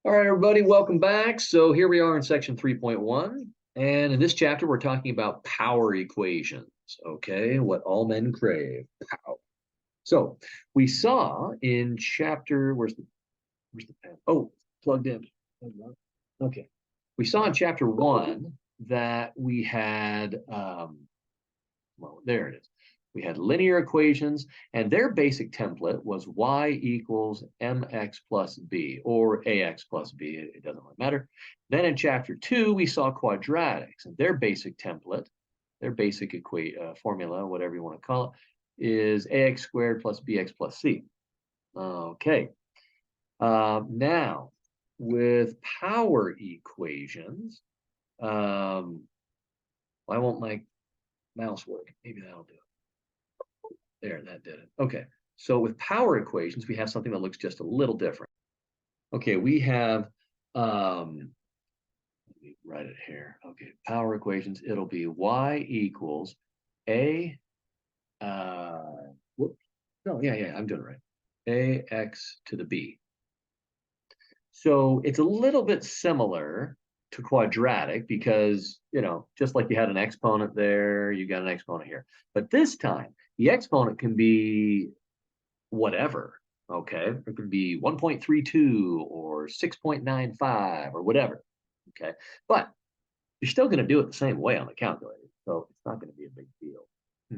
All right, everybody, welcome back. So here we are in section 3.1. And in this chapter, we're talking about power equations. Okay, what all men crave, power. So we saw in chapter, where's the pen? Oh, plugged in. Okay. We saw in chapter 1 that we had, well, there it is. We had linear equations, and their basic template was y equals mx plus b, or ax plus b. It doesn't really matter. Then in chapter 2, we saw quadratics, and their basic template, their basic formula, whatever you want to call it, is ax squared plus bx plus c. Okay. Now, with power equations, why won't my mouse work? Maybe that'll do it. There, that did it. Okay. So with power equations, we have something that looks just a little different. Okay, we have, let me write it here. Okay, power equations, it'll be y equals a, whoops. No, yeah, I'm doing it right. Ax to the b. So it's a little bit similar to quadratic because, just like you had an exponent there, you got an exponent here. But this time, the exponent can be whatever, okay? It could be 1.32 or 6.95 or whatever, okay? But you're still going to do it the same way on the calculator, so it's not going to be a big deal,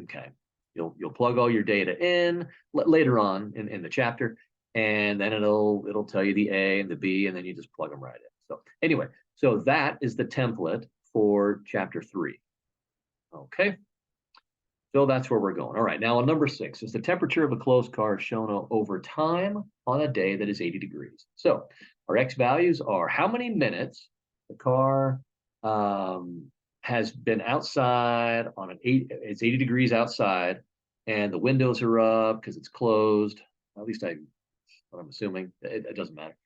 okay? You'll plug all your data in later on in the chapter, and then it'll tell you the A and the B, and then you just plug them right in. So anyway, so that is the template for chapter 3, okay? So that's where we're going. All right, now on number 6 is the temperature of a closed car shown over time on a day that is 80 degrees. So our X values are how many minutes the car has been outside on it's 80 degrees outside, and the windows are up because it's closed. At least I'm assuming. It doesn't matter.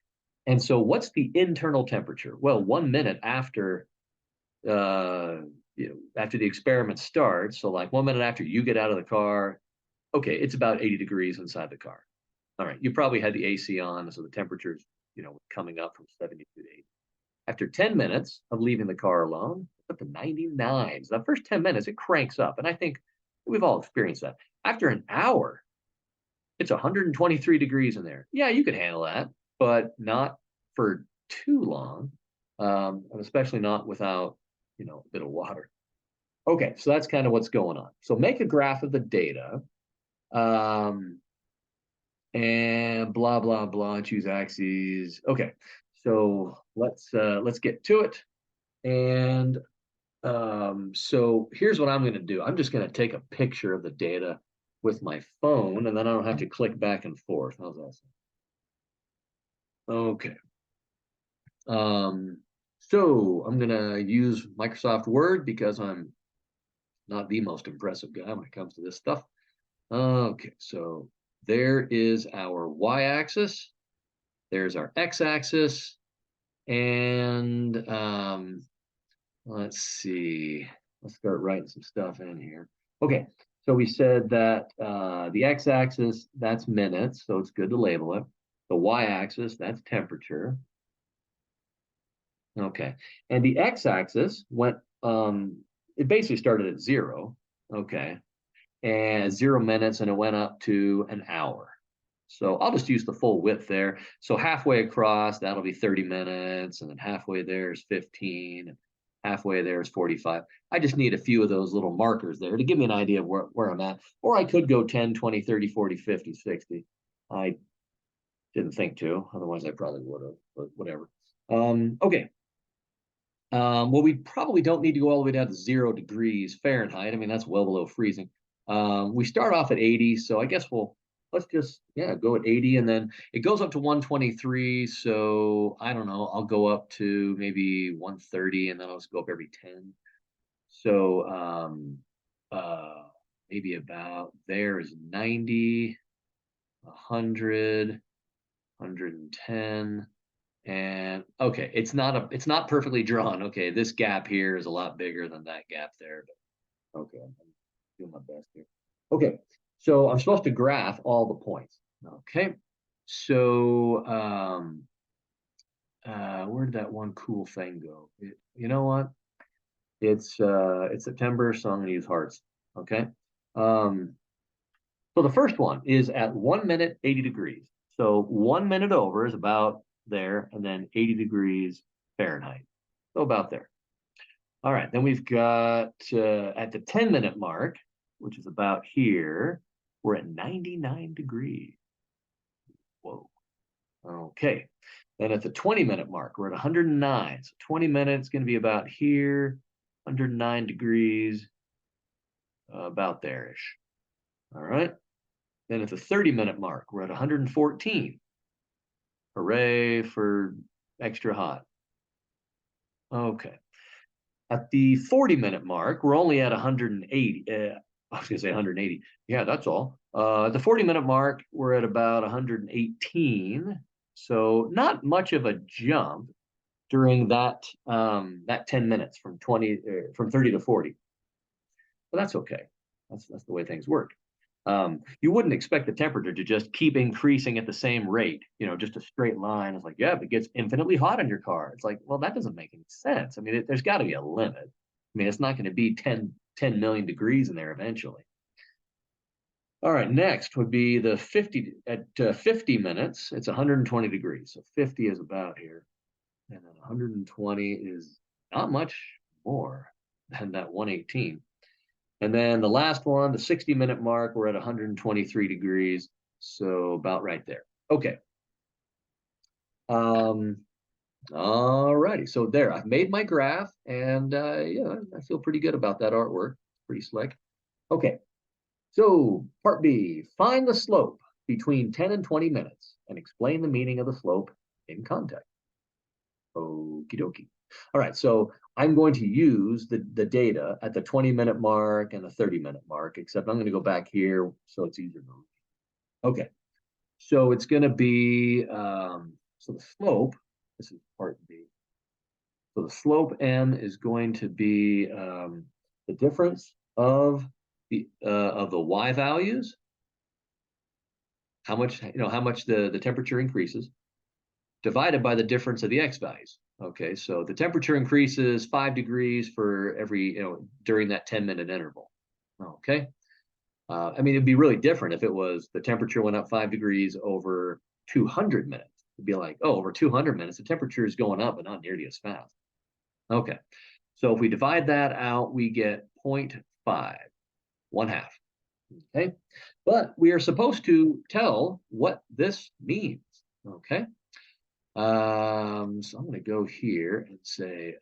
And so what's the internal temperature? Well, 1 minute after uh, after the experiment starts, so like 1 minute after you get out of the car, okay, it's about 80 degrees inside the car. All right, you probably had the AC on, so the temperature's, coming up from 72 to 80. After 10 minutes of leaving the car alone, it's up to 99. So the first 10 minutes, it cranks up. And I think we've all experienced that. After an hour, it's 123 degrees in there. Yeah, you could handle that, but not for too long, and especially not without, a bit of water. Okay, so that's kind of what's going on. So make a graph of the data, and blah blah blah. Choose axes. Okay, so let's get to it. And so here's what I'm going to do. I'm just going to take a picture of the data with my phone, and then I don't have to click back and forth. How's that sound? Okay. So I'm going to use Microsoft Word because I'm not the most impressive guy when it comes to this stuff. Okay, so there is our y-axis, there's our x-axis, and let's see, let's start writing some stuff in here. Okay, so we said that the x-axis, that's minutes, so it's good to label it. The y-axis, that's temperature. Okay, and the x-axis went, it basically started at 0, okay, and 0 minutes, and it went up to an hour. So I'll just use the full width there. So halfway across, that'll be 30 minutes, and then halfway there is 15, and halfway there is 45. I just need a few of those little markers there to give me an idea of where I'm at. Or I could go 10, 20, 30, 40, 50, 60. I didn't think to, otherwise I probably would have, but whatever. Okay. Well, we probably don't need to go all the way down to 0 degrees Fahrenheit. I mean, that's well below freezing. We start off at 80, so I guess let's just, go at 80, and then it goes up to 123. So I don't know, I'll go up to maybe 130, and then I'll just go up every 10. So maybe about there is 90, 100, 110. And okay, it's not perfectly drawn. Okay, this gap here is a lot bigger than that gap there, but okay, I'm doing my best here. Okay, so I'm supposed to graph all the points. Okay, so where did that one cool thing go? You know what? It's September, so I'm going to use hearts. Okay. Um, so the first one is at 1 minute, 80 degrees. So 1 minute over is about there, and then 80 degrees Fahrenheit. So about there. All right, then we've got at the 10-minute mark, which is about here, we're at 99 degrees. Whoa. Okay. Then at the 20-minute mark, we're at 109. So 20 minutes going to be about here, 109 degrees, about there-ish. All right. Then at the 30-minute mark, we're at 114. Hooray for extra hot. Okay. At the 40-minute mark, we're only at 180. I was going to say 180. Yeah, that's all. At the 40-minute mark, we're at about 118. So not much of a jump during that 10 minutes from 30 to 40. But that's okay. That's the way things work. You wouldn't expect the temperature to just keep increasing at the same rate, just a straight line. It's like, yeah, if it gets infinitely hot in your car, it's like, well, that doesn't make any sense. I mean, there's got to be a limit. I mean, it's not going to be 10 million degrees in there eventually. All right, next would be the 50 at 50 minutes. It's 120 degrees. So 50 is about here. And then 120 is not much more than that 118. And then the last one, the 60-minute mark, we're at 123 degrees. So about right there. Okay. All righty. So there, I've made my graph, and yeah, I feel pretty good about that artwork. Pretty slick. Okay. So part B, find the slope between 10 and 20 minutes and explain the meaning of the slope in context. Okie dokie. All right, so I'm going to use the data at the 20-minute mark and the 30-minute mark, except I'm going to go back here so it's easier to read. Okay, so it's going to be, so the slope, this is part B. So the slope M is going to be the difference of the Y values, how much the temperature increases, divided by the difference of the X values. Okay, so the temperature increases 5 degrees for every, during that 10-minute interval. Okay. I mean, it'd be really different if it was the temperature went up 5 degrees over 200 minutes. It'd be like, oh, over 200 minutes, the temperature is going up, but not nearly as fast. Okay. So if we divide that out, we get 0.5, 1/2. Okay. But we are supposed to tell what this means. Okay. So I'm going to go here and say,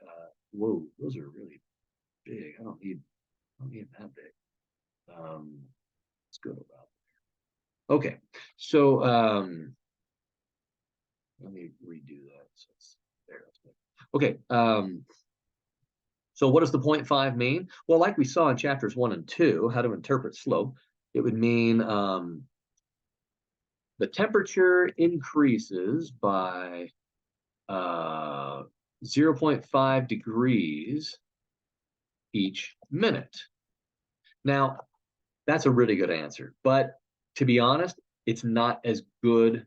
whoa, those are really big. I don't need that big. Let's go to about there. Okay, so let me redo that. So it's there. Okay. So what does the 0.5 mean? Well, like we saw in chapters 1 and 2, how to interpret slope, it would mean the temperature increases by 0.5 degrees each minute. Now, that's a really good answer, but to be honest, it's not as good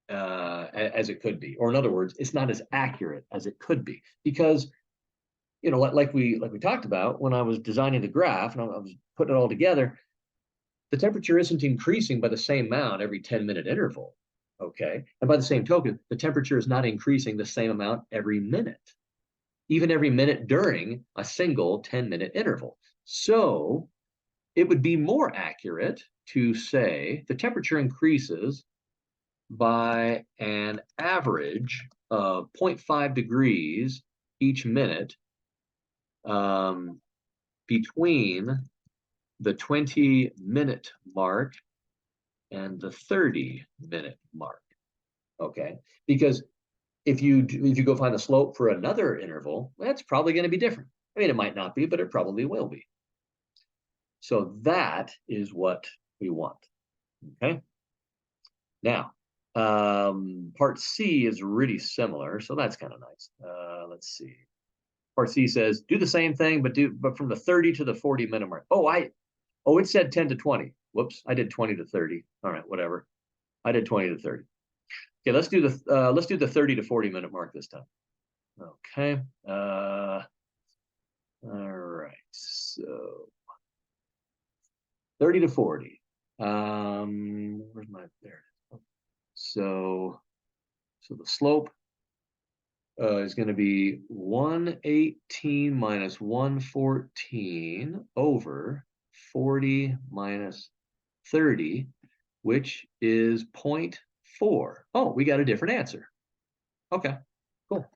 as it could be, or in other words, it's not as accurate as it could be, because like we talked about when I was designing the graph and I was putting it all together, the temperature isn't increasing by the same amount every 10-minute interval. Okay. And by the same token, the temperature is not increasing the same amount every minute, even every minute during a single 10-minute interval. So it would be more accurate to say the temperature increases by an average of 0.5 degrees each minute between the 20-minute mark and the 30-minute mark. Okay, because if you go find the slope for another interval, that's probably going to be different. I mean, it might not be, but it probably will be. So that is what we want. Okay. Now, part C is really similar, so that's kind of nice. Let's see. Part C says do the same thing, but from the 30 to the 40-minute mark. Oh, it said 10 to 20. Whoops, I did 20 to 30. All right, whatever. I did 20 to 30. Okay, let's do the 30 to 40-minute mark this time. Okay. All right. So 30 to 40. Where's my there? So the slope is going to be 118 minus 114 over 40 minus 30, which is 0.4. Oh, we got a different answer. Okay, cool.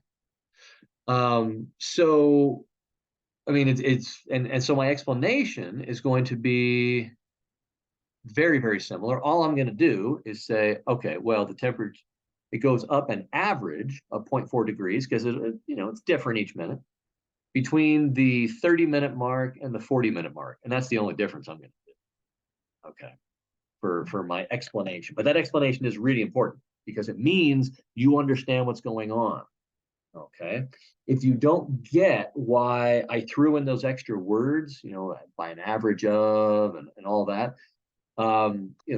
So I mean, and so my explanation is going to be very, very similar. All I'm going to do is say, okay, well, the temperature, it goes up an average of 0.4 degrees because it's different each minute between the 30-minute mark and the 40-minute mark. And that's the only difference I'm going to do. Okay. For my explanation. But that explanation is really important because it means you understand what's going on. Okay. If you don't get why I threw in those extra words, by an average of and all that,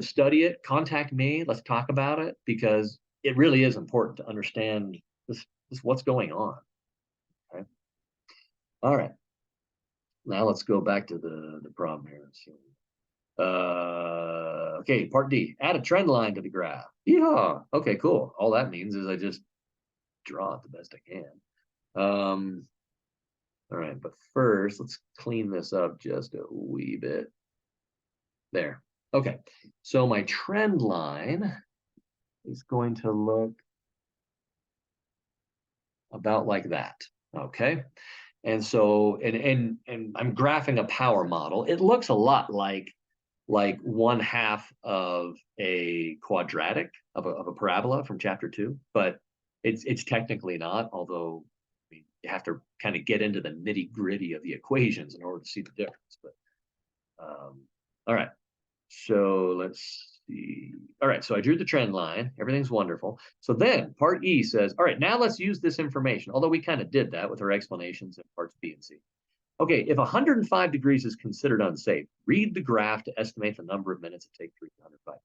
study it, contact me, let's talk about it because it really is important to understand this what's going on. Okay. All right. Now let's go back to the problem here. Let's see. Okay, part D. Add a trend line to the graph. Yeah. Okay, cool. All that means is I just draw it the best I can. All right, but first let's clean this up just a wee bit. There. Okay. So my trend line is going to look about like that. Okay. And so and I'm graphing a power model. It looks a lot like one half of a quadratic of a parabola from chapter 2, but it's technically not, although I mean, you have to kind of get into the nitty gritty of the equations in order to see the difference. But all right, so let's see. All right, so I drew the trend line. Everything's wonderful. So then part E says, all right, now let's use this information, although we kind of did that with our explanations in parts B and C. Okay, if 105 degrees is considered unsafe, read the graph to estimate the number of minutes it takes to reach 105 degrees.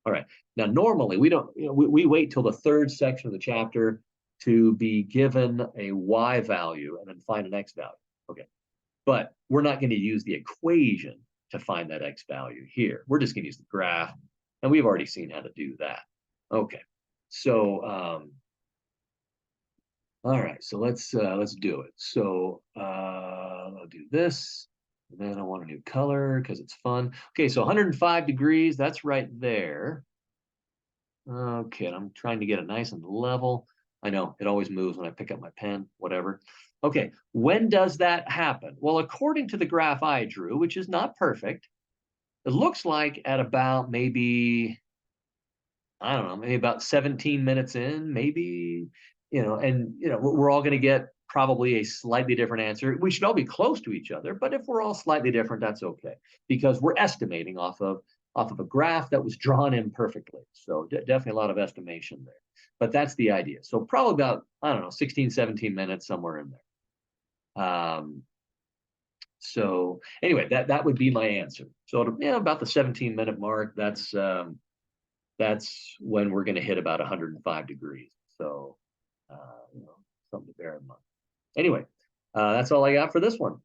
All right, now normally we don't, we wait till the third section of the chapter to be given a Y value and then find an X value. Okay, but we're not going to use the equation to find that X value here. We're just going to use the graph, and we've already seen how to do that. Okay, so all right, so let's do it. So I'll do this, and then I want a new color because it's fun. Okay, so 105 degrees, that's right there. Okay, and I'm trying to get it nice and level. I know it always moves when I pick up my pen, whatever. Okay, when does that happen? Well, according to the graph I drew, which is not perfect, it looks like at about maybe, I don't know, maybe about 17 minutes in, maybe, and we're all going to get probably a slightly different answer. We should all be close to each other, but if we're all slightly different, that's okay because we're estimating off of a graph that was drawn in perfectly. So definitely a lot of estimation there. But that's the idea. So probably about, I don't know, 16, 17 minutes, somewhere in there. So anyway, that would be my answer. So about the 17-minute mark, that's when we're going to hit about 105 degrees. So, something to bear in mind. Anyway, that's all I got for this one.